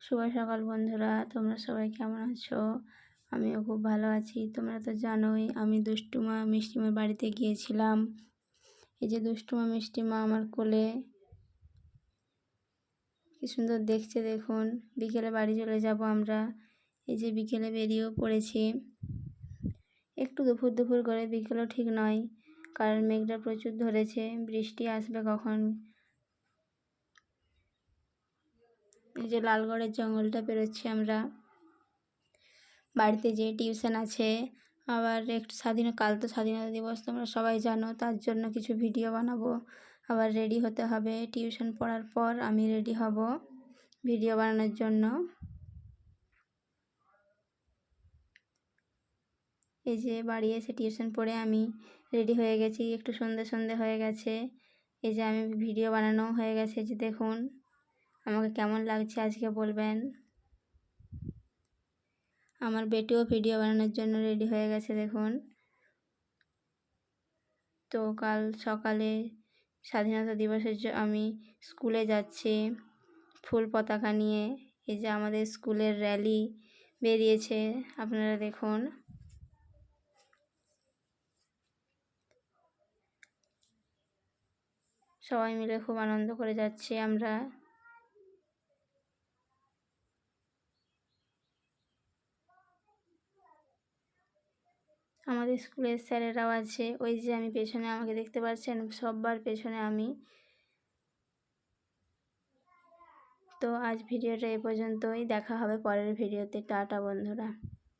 শুভ সকাল বন্ধুরা, তোমরা সবাই কেমন আছো? আমিও খুব ভালো আছি। তোমরা তো জানোই আমি দুষ্টুমা মিষ্টিমার বাড়িতে গিয়েছিলাম। এই যে দুষ্টুমা মিষ্টিমা আমার কোলে, কি সুন্দর দেখছে দেখুন। বিকেলে বাড়ি চলে যাব আমরা। এই যে বিকেলে বেরিয়েও পড়েছি, একটু দুপুর দুপুর করে, বিকেলও ঠিক নয়, কারণ মেঘটা প্রচুর ধরেছে, বৃষ্টি আসবে কখন। এই যে লালগড়ের জঙ্গলটা পেরোচ্ছি আমরা। বাড়িতে যে টিউশন আছে, আবার একটু কাল তো স্বাধীনতা দিবস, তোমরা সবাই জানো, তার জন্য কিছু ভিডিও বানাবো। আবার রেডি হতে হবে, টিউশন পড়ার পর আমি রেডি হব ভিডিও বানানোর জন্য। এই যে বাড়ি এসে টিউশন পড়ে আমি রেডি হয়ে গেছি, একটু সন্ধে সন্ধে হয়ে গেছে। এই যে আমি ভিডিও বানানো হয়ে গেছে, যে দেখুন আমাকে কেমন লাগছে আজকে বলবেন। আমার বেটিও ভিডিও বানানোর জন্য রেডি হয়ে গেছে দেখুন। তো কাল সকালে স্বাধীনতা দিবসের আমি স্কুলে যাচ্ছি ফুল পতাকা নিয়ে। এই যে আমাদের স্কুলের র্যালি বেরিয়েছে, আপনারা দেখুন। সবাই মিলে খুব আনন্দ করে যাচ্ছি আমরা। আমাদের স্কুলের স্যারেরাও আছে, ওই যে আমি পেছনে, আমাকে দেখতে পাচ্ছেন, সববার পেছনে আমি। তো আজ ভিডিওটা এ পর্যন্তই, দেখা হবে পরের ভিডিওতে। টাটা বন্ধুরা।